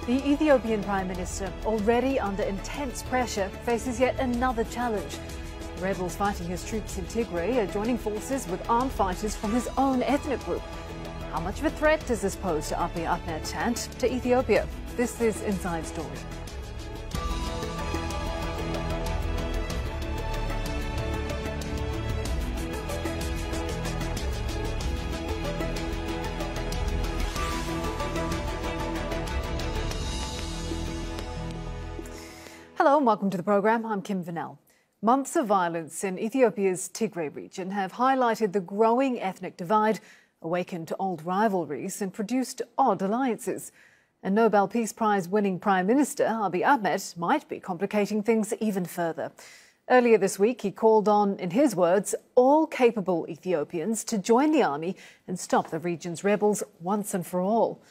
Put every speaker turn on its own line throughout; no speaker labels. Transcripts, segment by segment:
The Ethiopian Prime Minister, already under intense pressure, faces yet another challenge. Rebels fighting his troops in Tigray are joining forces with armed fighters from his own ethnic group. How much of a threat does this pose to Abiy Ahmed and to Ethiopia? This is Inside Story. Hello and welcome to the programme. I'm Kim Vanel. Months of violence in Ethiopia's Tigray region have highlighted the growing ethnic divide, awakened old rivalries and produced odd alliances. A Nobel Peace Prize winning Prime Minister, Abiy Ahmed, might be complicating things even further. Earlier this week, he called on, in his words, all capable Ethiopians to join the army and stop the region's rebels once and for all.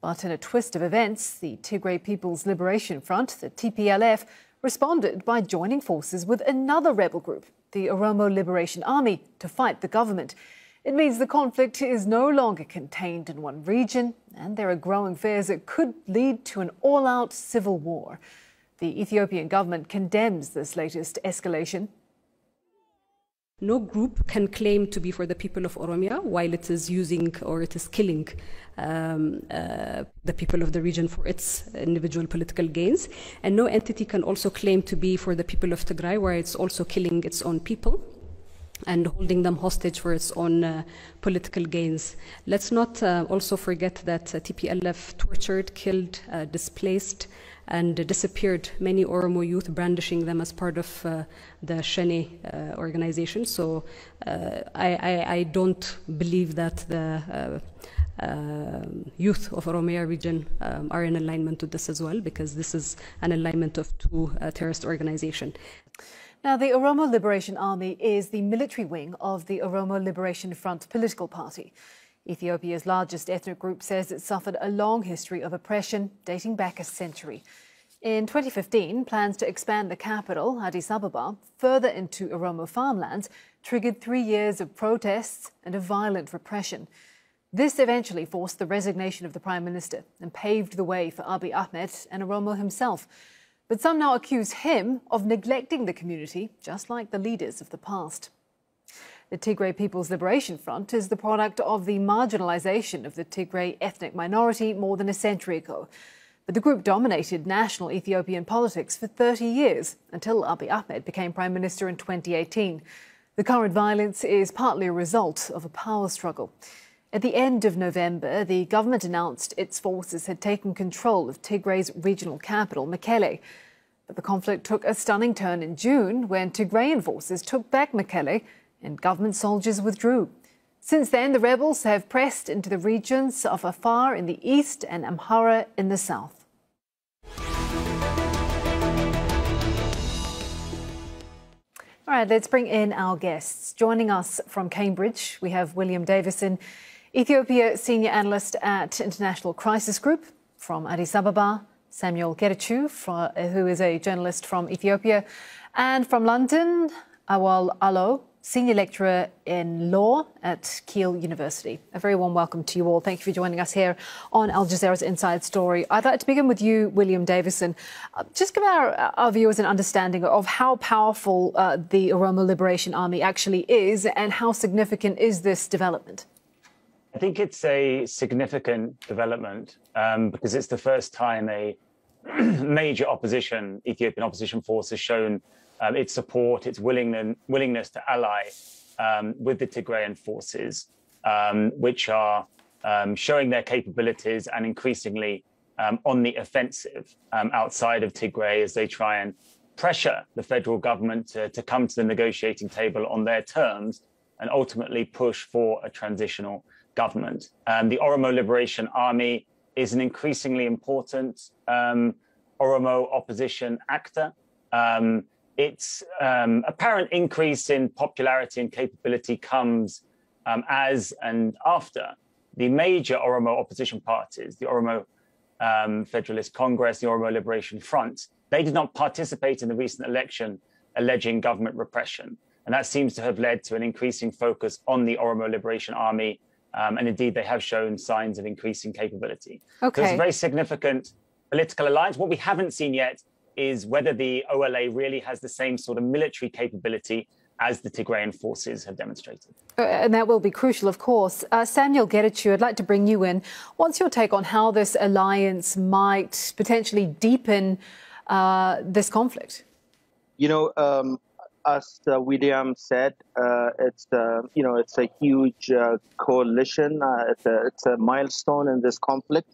But in a twist of events, the Tigray People's Liberation Front, the TPLF, responded by joining forces with another rebel group, the Oromo Liberation Army, to fight the government. It means the conflict is no longer contained in one region, and there are growing fears it could lead to an all-out civil war. The Ethiopian government condemns this latest escalation.
No group can claim to be for the people of Oromia while it is using or it is killing the people of the region for its individual political gains. And no entity can also claim to be for the people of Tigray where it's also killing its own people and holding them hostage for its own political gains. Let's not also forget that TPLF tortured, killed, displaced, and disappeared many Oromo youth, brandishing them as part of the Shene organization. So I don't believe that the youth of Oromia region are in alignment with this as well, because this is an alignment of two terrorist organizations.
Now, the Oromo Liberation Army is the military wing of the Oromo Liberation Front political party. Ethiopia's largest ethnic group says it suffered a long history of oppression dating back a century. In 2015, plans to expand the capital, Addis Ababa, further into Oromo farmlands triggered 3 years of protests and of violent repression. This eventually forced the resignation of the Prime Minister and paved the way for Abiy Ahmed and Oromo himself. But some now accuse him of neglecting the community, just like the leaders of the past. The Tigray People's Liberation Front is the product of the marginalisation of the Tigray ethnic minority more than a century ago. But the group dominated national Ethiopian politics for 30 years, until Abiy Ahmed became Prime Minister in 2018. The current violence is partly a result of a power struggle. At the end of November, the government announced its forces had taken control of Tigray's regional capital, Mekelle. But the conflict took a stunning turn in June when Tigrayan forces took back Mekelle and government soldiers withdrew. Since then, the rebels have pressed into the regions of Afar in the east and Amhara in the south. All right, let's bring in our guests. Joining us from Cambridge, we have William Davison, Ethiopia Senior Analyst at International Crisis Group. From Addis Ababa, Samuel Gerechu, who is a journalist from Ethiopia. And from London, Awal Allo, Senior Lecturer in Law at Keele University. A very warm welcome to you all. Thank you for joining us here on Al Jazeera's Inside Story. I'd like to begin with you, William Davison. Just give our viewers an understanding of how powerful the Oromo Liberation Army actually is and how significant is this development?
I think it's a significant development because it's the first time a major Ethiopian opposition force has shown its support, its willingness to ally with the Tigrayan forces, which are showing their capabilities and increasingly on the offensive outside of Tigray as they try and pressure the federal government to come to the negotiating table on their terms and ultimately push for a transitional government. The Oromo Liberation Army is an increasingly important Oromo opposition actor. Its apparent increase in popularity and capability comes as and after the major Oromo opposition parties, the Oromo Federalist Congress, the Oromo Liberation Front. They did not participate in the recent election alleging government repression. And that seems to have led to an increasing focus on the Oromo Liberation Army. And indeed, they have shown signs of increasing capability.
Okay.
So it's a very significant political alliance. What we haven't seen yet is whether the OLA really has the same sort of military capability as the Tigrayan forces have demonstrated.
And that will be crucial, of course. Samuel Getachew, I'd like to bring you in. What's your take on how this alliance might potentially deepen this conflict?
You know, as William said, it's a huge coalition. It's a milestone in this conflict.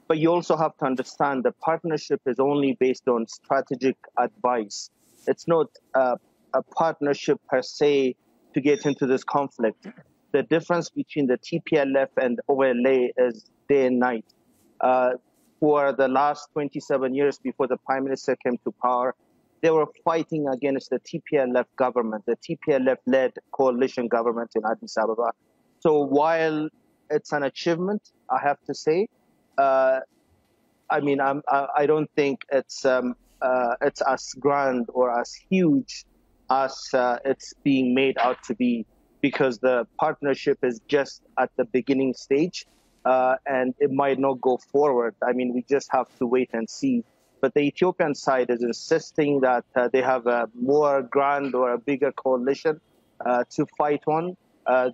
But you also have to understand the partnership is only based on strategic advice. It's not a partnership per se to get into this conflict. The difference between the TPLF and OLA is day and night. For the last 27 years before the Prime Minister came to power, they were fighting against the TPLF government, the TPLF-led coalition government in Addis Ababa. So while it's an achievement, I have to say, I don't think it's as grand or as huge as it's being made out to be, because the partnership is just at the beginning stage and it might not go forward. I mean, we just have to wait and see. But the Ethiopian side is insisting that they have a more grand or a bigger coalition to fight on.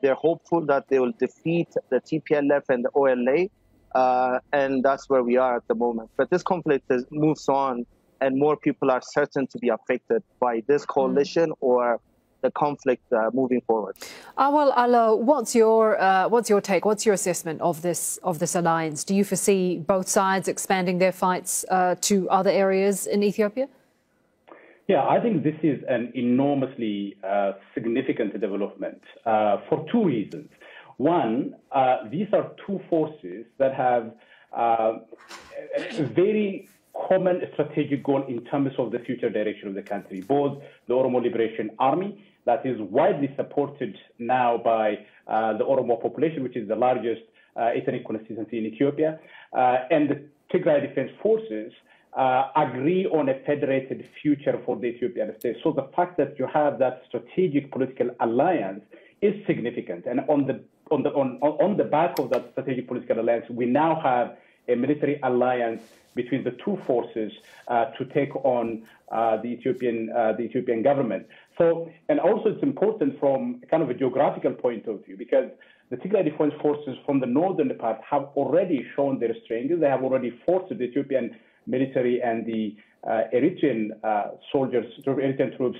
They're hopeful that they will defeat the TPLF and the OLA. And that's where we are at the moment. But this conflict moves on, and more people are certain to be affected by this coalition or the conflict moving forward.
Well, Alo, what's your take? What's your assessment of this alliance? Do you foresee both sides expanding their fights to other areas in Ethiopia?
Yeah, I think this is an enormously significant development for two reasons. One, these are two forces that have a very common strategic goal in terms of the future direction of the country. Both the Oromo Liberation Army, that is widely supported now by the Oromo population, which is the largest ethnic constituency in Ethiopia, and the Tigray Defense Forces agree on a federated future for the Ethiopian state. So the fact that you have that strategic political alliance is significant. And on the back of that strategic political alliance, we now have a military alliance between the two forces to take on the Ethiopian government. So, and also it's important from kind of a geographical point of view, because the Tigray Defense Forces from the northern part have already shown their strength. They have already forced the Ethiopian military and the Eritrean soldiers, Eritrean troops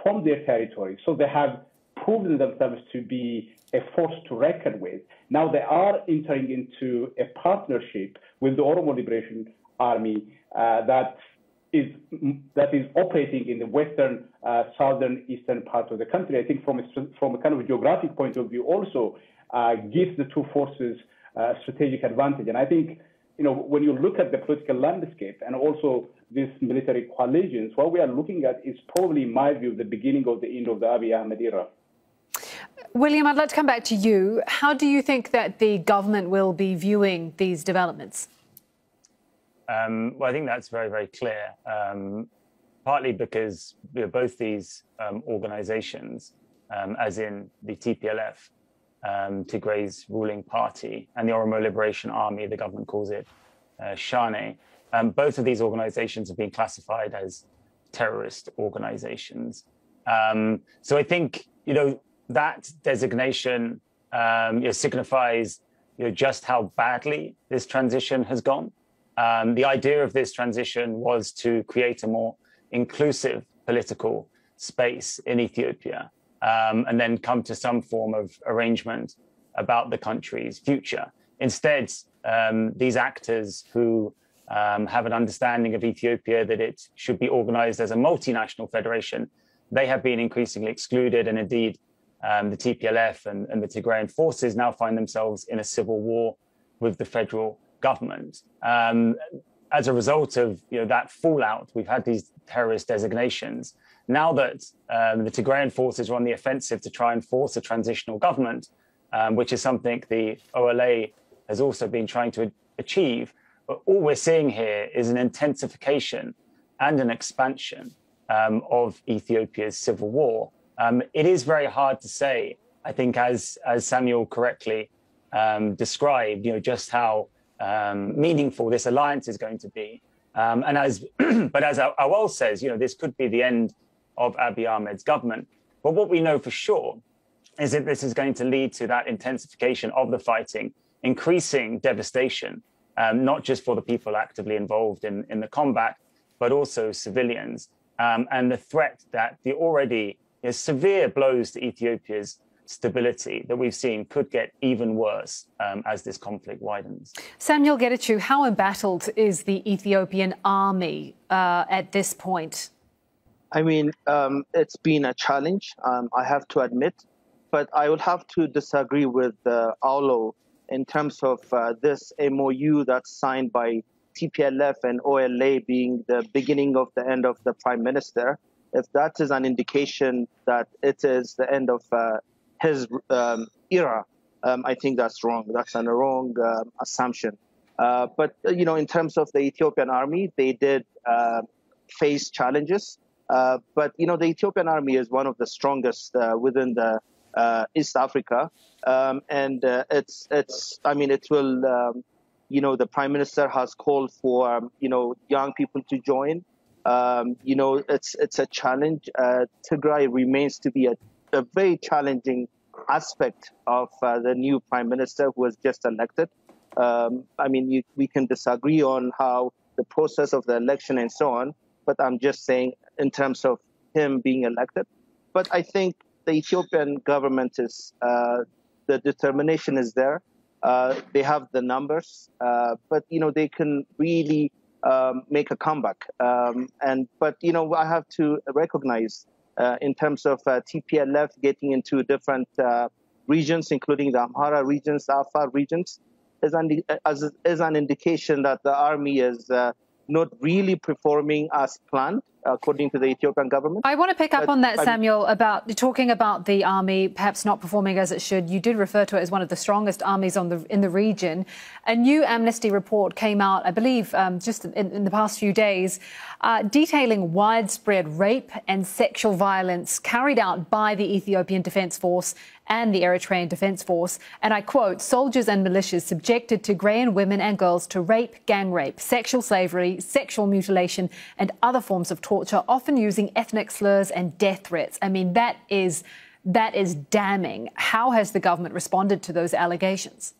from their territory. So they have proven themselves to be a force to reckon with. Now they are entering into a partnership with the Oromo Liberation Army that is operating in the western, southern, eastern part of the country. I think from a kind of a geographic point of view also gives the two forces strategic advantage. And I think, you know, when you look at the political landscape and also these military coalitions, what we are looking at is probably, in my view, the beginning of the end of the Abiy Ahmed era.
William, I'd like to come back to you. How do you think that the government will be viewing these developments?
Well, I think that's very, very clear, partly because both these organizations, as in the TPLF, Tigray's ruling party, and the Oromo Liberation Army, the government calls it Shane, both of these organizations have been classified as terrorist organizations. So I think, that designation signifies just how badly this transition has gone. The idea of this transition was to create a more inclusive political space in Ethiopia, and then come to some form of arrangement about the country's future. Instead, these actors who have an understanding of Ethiopia that it should be organized as a multinational federation, they have been increasingly excluded, and indeed the TPLF and the Tigrayan forces now find themselves in a civil war with the federal government. As a result of that fallout, we've had these terrorist designations. Now that the Tigrayan forces are on the offensive to try and force a transitional government, which is something the OLA has also been trying to achieve, but all we're seeing here is an intensification and an expansion of Ethiopia's civil war. It is very hard to say, I think, as Samuel correctly described, just how meaningful this alliance is going to be. But as Awal says, this could be the end of Abiy Ahmed's government. But what we know for sure is that this is going to lead to that intensification of the fighting, increasing devastation, not just for the people actively involved in the combat, but also civilians. And the threat that the already severe blows to Ethiopia's stability that we've seen could get even worse as this conflict widens.
Samuel Getachew, how embattled is the Ethiopian army at this point?
I mean, it's been a challenge, I have to admit, but I would have to disagree with Aulo in terms of this MOU that's signed by TPLF and OLA being the beginning of the end of the prime minister. If that is an indication that it is the end of his era, I think that's wrong. That's a wrong assumption. But, in terms of the Ethiopian army, they did face challenges. But, the Ethiopian army is one of the strongest within the East Africa. And it will, the prime minister has called for, young people to join. It's a challenge. Tigray remains to be a very challenging aspect of the new prime minister who was just elected. We can disagree on how the process of the election and so on, but I'm just saying in terms of him being elected. But I think the Ethiopian government is, the determination is there. They have the numbers, but, they can really make a comeback. But I have to recognize in terms of TPLF getting into different regions, including the Amhara regions, the Afar regions, is an indication that the army is not really performing as planned, according to the Ethiopian government.
I want to pick up on that, Samuel, about talking about the army perhaps not performing as it should. You did refer to it as one of the strongest armies in the region. A new Amnesty report came out, I believe, just in the past few days, detailing widespread rape and sexual violence carried out by the Ethiopian Defence Force and the Eritrean Defence Force. And I quote, soldiers and militias subjected Tigrayan women and girls to rape, gang rape, sexual slavery, sexual mutilation and other forms of torture, often using ethnic slurs and death threats. I mean, that is damning. How has the government responded to those allegations?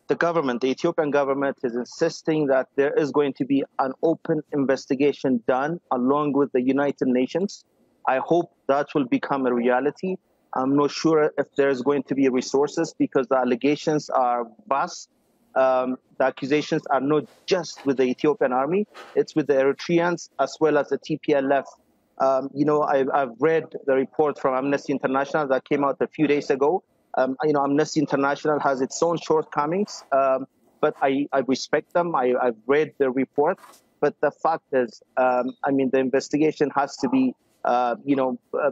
The Ethiopian government is insisting that there is going to be an open investigation done along with the United Nations. I hope that will become a reality. I'm not sure if there's going to be resources because the allegations are vast. The accusations are not just with the Ethiopian army, it's with the Eritreans as well as the TPLF. I've read the report from Amnesty International that came out a few days ago. Amnesty International has its own shortcomings, but I respect them. I've read the report. But the fact is, the investigation has to be,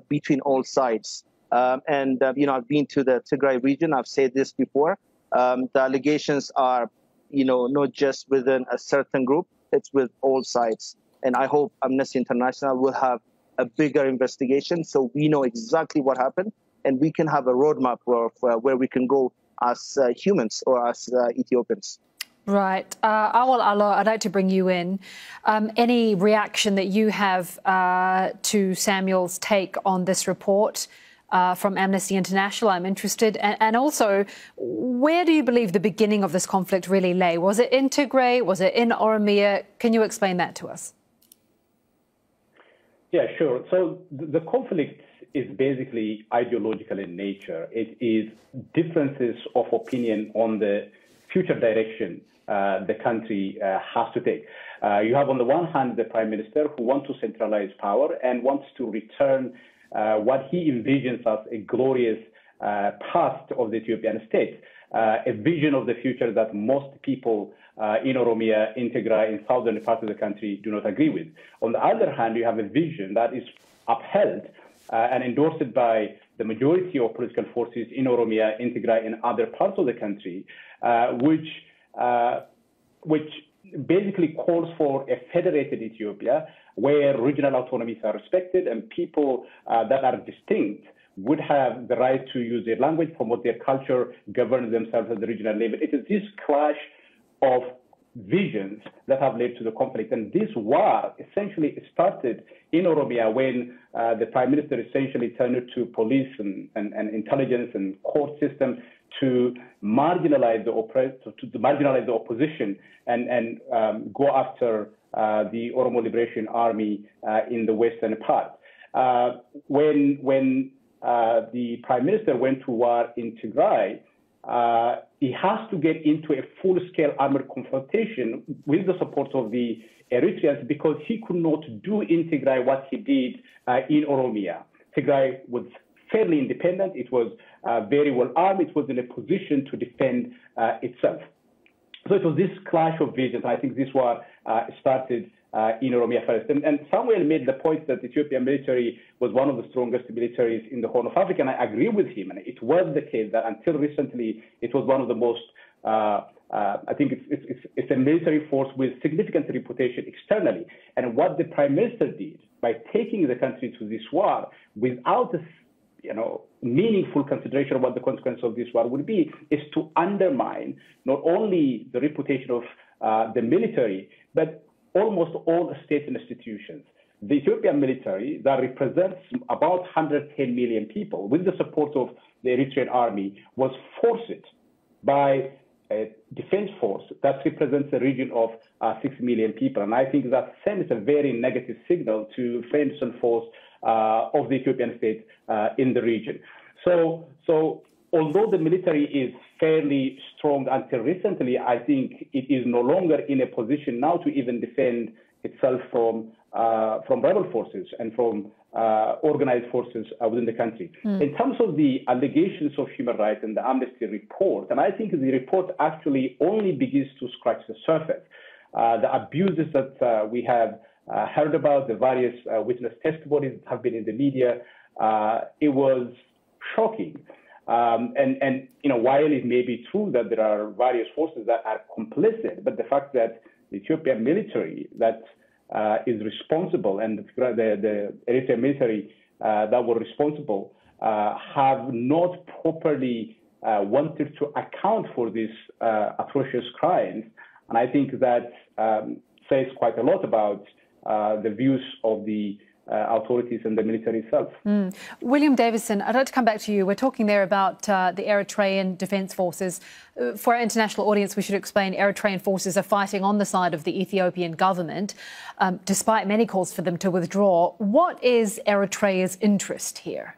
between all sides. I've been to the Tigray region. I've said this before. The allegations are, not just within a certain group. It's with all sides. And I hope Amnesty International will have a bigger investigation so we know exactly what happened and we can have a roadmap where we can go as humans or as Ethiopians.
Right. Awal Allah, I'd like to bring you in. Any reaction that you have to Samuel's take on this report from Amnesty International? I'm interested. And also, where do you believe the beginning of this conflict really lay? Was it in Tigray? Was it in Oromia? Can you explain that to us?
Yeah, sure. So the conflict is basically ideological in nature. It is differences of opinion on the future direction the country has to take. You have on the one hand the prime minister who wants to centralize power and wants to return what he envisions as a glorious past of the Ethiopian state, a vision of the future that most people in Oromia, in Tigray, in southern parts of the country do not agree with. On the other hand, you have a vision that is upheld and endorsed by the majority of political forces in Oromia, in Tigray, and other parts of the country, which basically calls for a federated Ethiopia where regional autonomies are respected and people that are distinct would have the right to use their language, promote their culture, govern themselves at the regional level. It is this clash of visions that have led to the conflict. And this war essentially started in Oromia when the Prime Minister essentially turned to police and intelligence and court system to marginalize the opposition and go after the Oromo Liberation Army in the western part. When the Prime Minister went to war in Tigray, he has to get into a full-scale armed confrontation with the support of the Eritreans because he could not do in Tigray what he did in Oromia. Tigray was fairly independent. It was very well armed. It was in a position to defend itself. So it was this clash of visions. I think this war started in Oromia first. And Samuel made the point that the Ethiopian military was one of the strongest militaries in the Horn of Africa, and I agree with him. And it was the case that until recently, it was one of the most, I think it's a military force with significant reputation externally. And what the Prime Minister did by taking the country to this war without meaningful consideration of what the consequence of this war would be is to undermine not only the reputation of the military, but almost all state institutions. The Ethiopian military that represents about 110 million people with the support of the Eritrean army was forced by a defense force that represents a region of 6 million people. And I think that sends a very negative signal to friends and foes of the Ethiopian state in the region. So although the military is fairly strong until recently, I think it is no longer in a position now to even defend itself from rebel forces and from organized forces within the country. In terms of the allegations of human rights and the Amnesty report, and I think the report actually only begins to scratch the surface. The abuses that we have heard about, the various witness testimonies that have been in the media, it was shocking. And while it may be true that there are various forces that are complicit, but the fact that the Ethiopian military that is responsible and the Eritrean military that were responsible have not properly wanted to account for these atrocious crimes. And I think that says quite a lot about the views of the authorities and the military itself.
William Davison, I'd like to come back to you. We're talking there about the Eritrean Defence Forces. For our international audience, we should explain Eritrean forces are fighting on the side of the Ethiopian government, despite many calls for them to withdraw. What is Eritrea's interest here?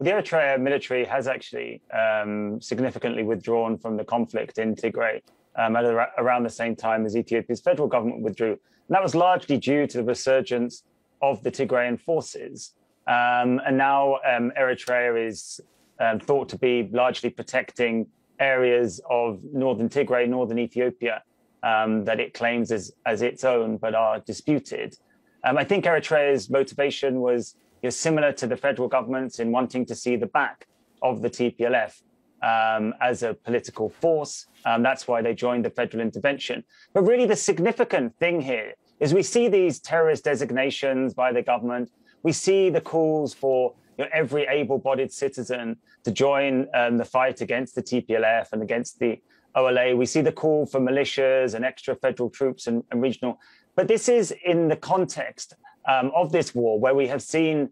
The Eritrea military has actually significantly withdrawn from the conflict in Tigray at around the same time as Ethiopia's federal government withdrew. And that was largely due to the resurgence of the Tigrayan forces. And now Eritrea is thought to be largely protecting areas of northern Tigray, northern Ethiopia, that it claims as its own, but are disputed. I think Eritrea's motivation was similar to the federal government's in wanting to see the back of the TPLF as a political force. That's why they joined the federal intervention. But really the significant thing here is we see these terrorist designations by the government. We see the calls for every able-bodied citizen to join the fight against the TPLF and against the OLA. We see the call for militias and extra federal troops and regional. But this is in the context of this war where we have seen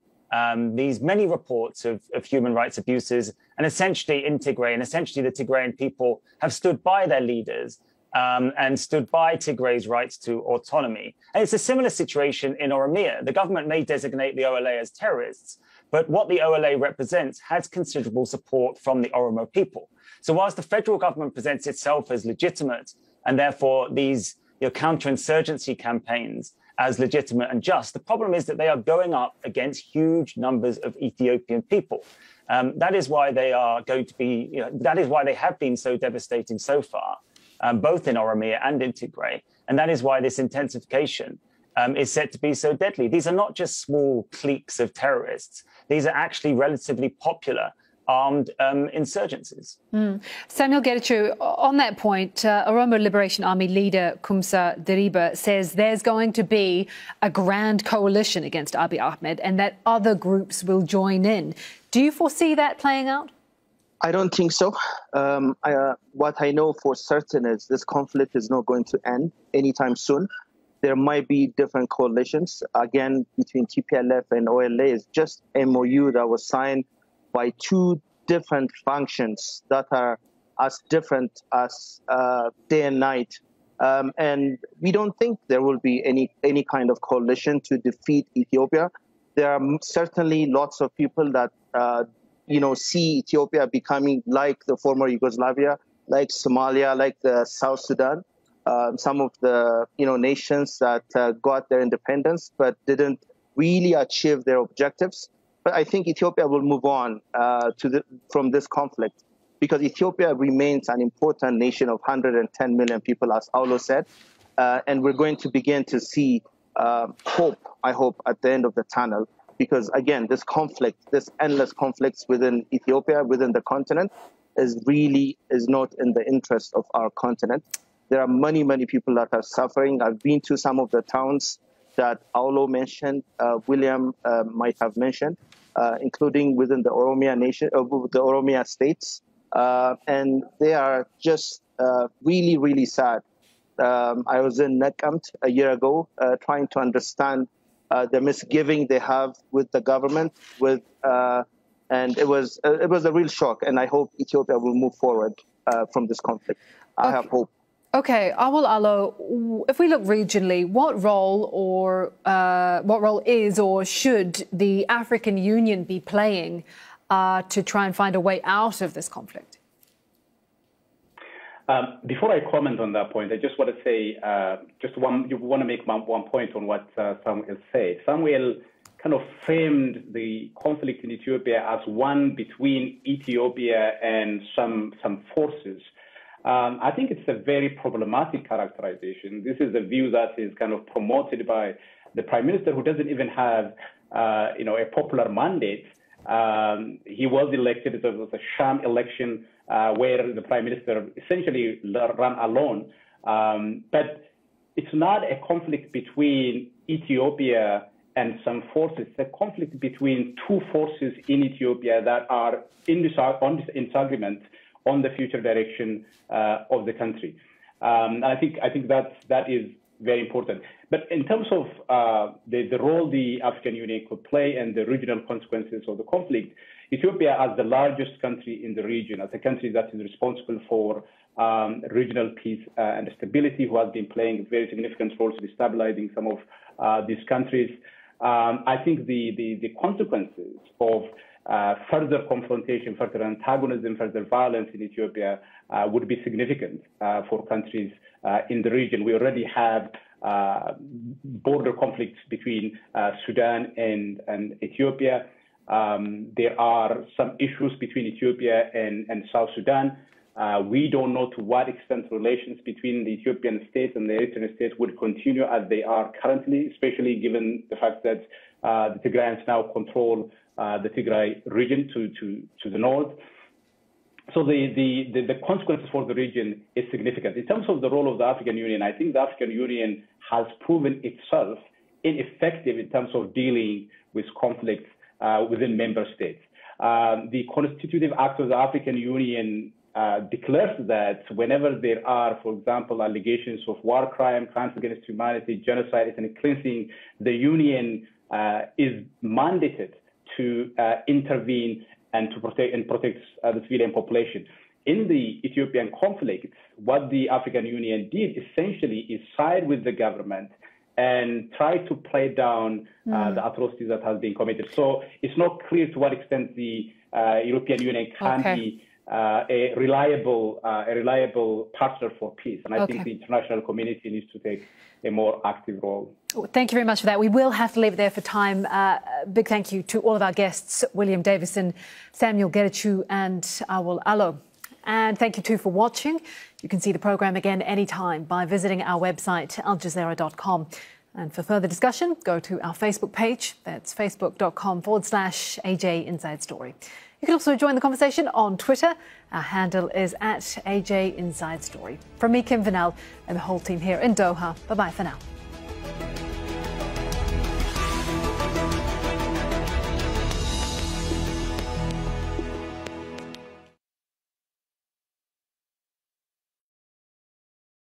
these many reports of human rights abuses, and essentially in Tigray, and essentially the Tigrayan people have stood by their leaders and stood by Tigray's rights to autonomy. And it's a similar situation in Oromia. The government may designate the OLA as terrorists, but what the OLA represents has considerable support from the Oromo people. So whilst the federal government presents itself as legitimate, and therefore these counterinsurgency campaigns as legitimate and just, the problem is that they are going up against huge numbers of Ethiopian people. That is why they are going to be, that is why they have been so devastating so far, both in Oromia and in Tigray. And that is why this intensification is said to be so deadly. These are not just small cliques of terrorists. These are actually relatively popular armed insurgencies.
Samuel Getachew, on that point, Oromo Liberation Army leader Kumsa Diriba says there's going to be a grand coalition against Abiy Ahmed and that other groups will join in. Do you foresee that playing out?
I don't think so. What I know for certain is this conflict is not going to end anytime soon. There might be different coalitions, again, between TPLF and OLA. It's just MOU that was signed by two different functions that are as different as day and night. And we don't think there will be any kind of coalition to defeat Ethiopia. There are certainly lots of people that see Ethiopia becoming like the former Yugoslavia, like Somalia, like the South Sudan. Some of the nations that got their independence but didn't really achieve their objectives. But I think Ethiopia will move on from this conflict because Ethiopia remains an important nation of 110 million people, as Aulo said, and we're going to begin to see hope, I hope, at the end of the tunnel. Because again, this endless conflicts within Ethiopia, within the continent, is not in the interest of our continent. There are many, many people that are suffering. I've been to some of the towns that Aulo mentioned, William might have mentioned, including within the Oromia nation, the Oromia states, and they are just really, really sad. I was in Nakamt a year ago, trying to understand the misgiving they have with the government, and it was a real shock. And I hope Ethiopia will move forward from this conflict. I have hope.
Okay, Aulo, if we look regionally, what role is or should the African Union be playing to try and find a way out of this conflict?
Before I comment on that point, I just want to say, you want to make one point on what Samuel said. Samuel kind of framed the conflict in Ethiopia as one between Ethiopia and some forces. I think it's a very problematic characterization. This is a view that is kind of promoted by the Prime Minister, who doesn't even have, a popular mandate. He was elected. It was a sham election where the Prime Minister essentially ran alone. But it's not a conflict between Ethiopia and some forces. It's a conflict between two forces in Ethiopia that are in disagreement on the future direction of the country. I think that is very important. But in terms of the role the African Union could play and the regional consequences of the conflict, Ethiopia, as the largest country in the region, as a country that is responsible for regional peace and stability, who has been playing very significant roles in stabilizing some of these countries, I think the consequences of further confrontation, further antagonism, further violence in Ethiopia would be significant for countries in the region. We already have border conflicts between Sudan and Ethiopia. There are some issues between Ethiopia and South Sudan. We don't know to what extent relations between the Ethiopian state and the Eritrean state would continue as they are currently, especially given the fact that the Tigrayans now control the Tigray region to the north. So the consequences for the region is significant. In terms of the role of the African Union, I think the African Union has proven itself ineffective in terms of dealing with conflicts within member states. The Constitutive Act of the African Union declares that whenever there are, for example, allegations of war crimes against humanity, genocide, ethnic cleansing, the Union is mandated to intervene and to protect the civilian population. In the Ethiopian conflict, what the African Union did essentially is side with the government and try to play down the atrocities that have been committed. So it's not clear to what extent the European Union can be a reliable partner for peace. And I think the international community needs to take a more active role.
Thank you very much for that. We will have to leave it there for time. Big thank you to all of our guests, William Davison, Samuel Getachew and Aulo. And thank you too for watching. You can see the programme again anytime by visiting our website, aljazeera.com. And for further discussion, go to our Facebook page. That's facebook.com/AJ Inside Story. You can also join the conversation on Twitter. Our handle is @AJ Inside Story. From me, Kim Vanel, and the whole team here in Doha. Bye-bye for now.